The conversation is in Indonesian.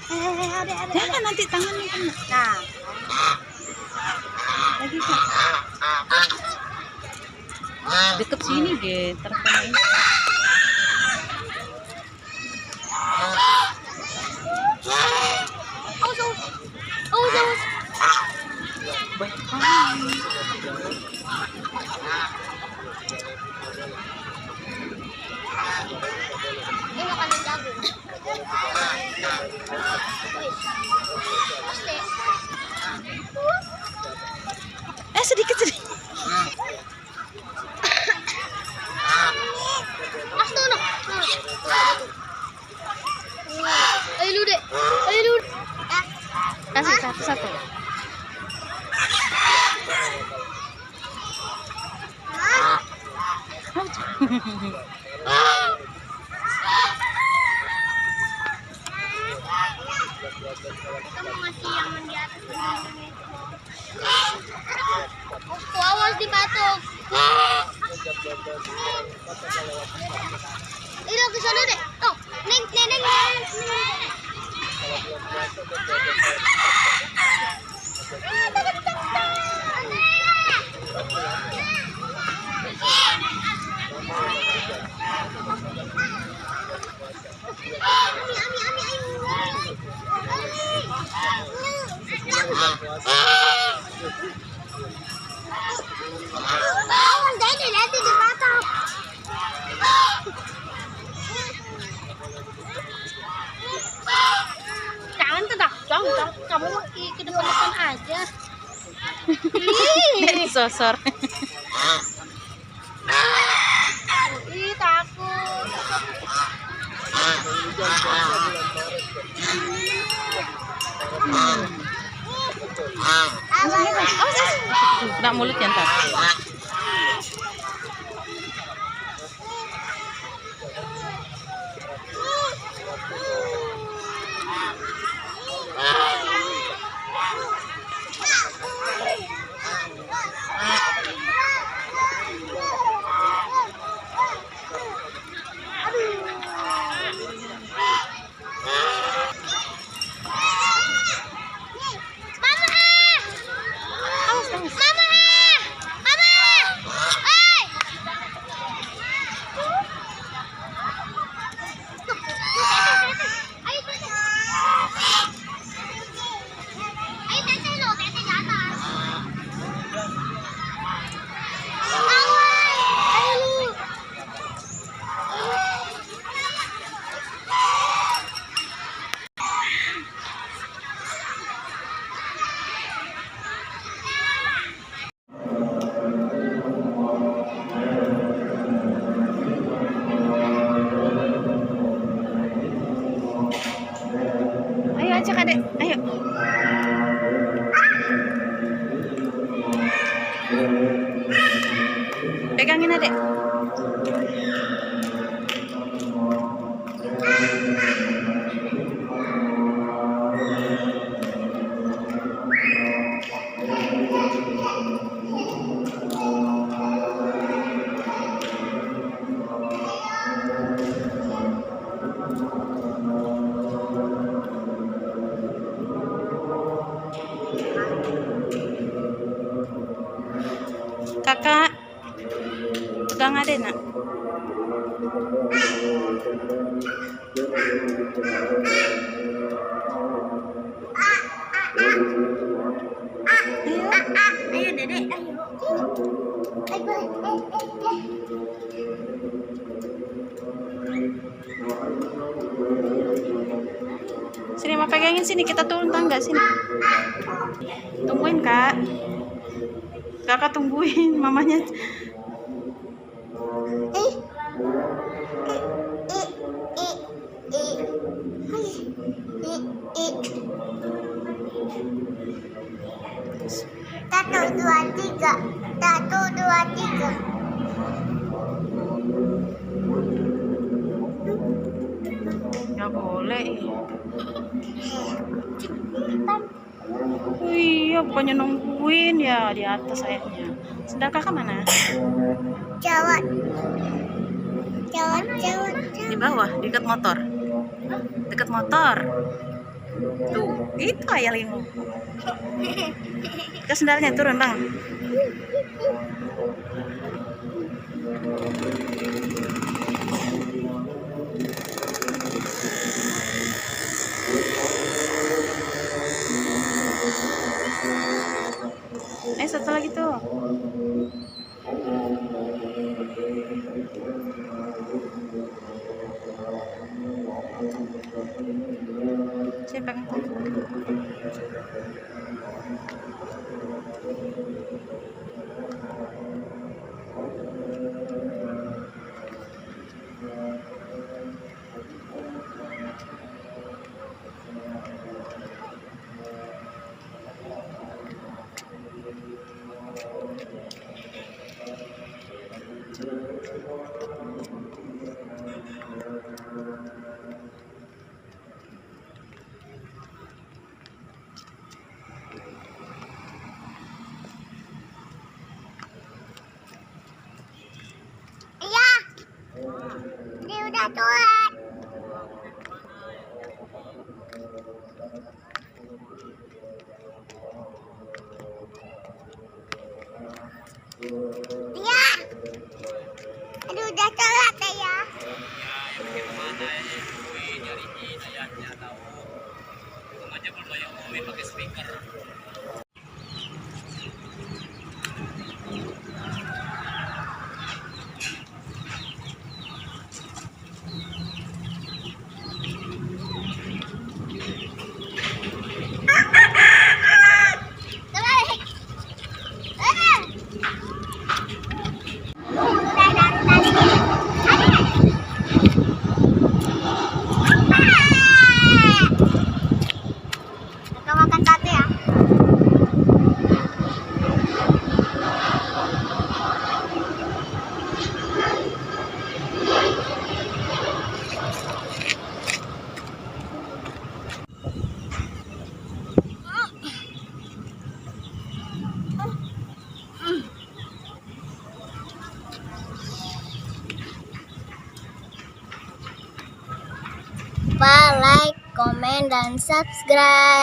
Jangan nanti tangannya kena. Nah, Lagi Kak. Deket sini deh, terkena ini. Banyak banget. ini makanan jagung. Sedikit. Mas tuh no. Ayo lu dek. Ayo lu. Kasih satu. Kamu ngasih yang di atas ini. Awas dipatok. Ini ke sana deh. Tuh, neng. Nanti dipatok. Jangan tuh dah, jangan. Kamu ke depan aja. Dari sosor. Ih, takut. Kena mulutnya ntar. Ayo ajak adek, ayo. Pegangin adek. Kakak, pegang adek nak. Ayo dedek, ayo. Sini mau pegangin sini, kita turun tangga sini. Tungguin Kak. Kakak tungguin mamanya. Satu, dua, tiga. Satu, dua, tiga. Nggak boleh. Iya, bukannya nungguin ya di atas ayahnya. Sendal kakak mana? Jawab. Di bawah, dekat motor. Dekat motor. Tuh, itu ayalimu. Ke sendalnya turun bang. Satu lagi tuh. Siapa yang Iya. Dia udah telat. Iya. Aduh, udah telat ya. Kita makan sate ya. Lupa like, komen, dan subscribe.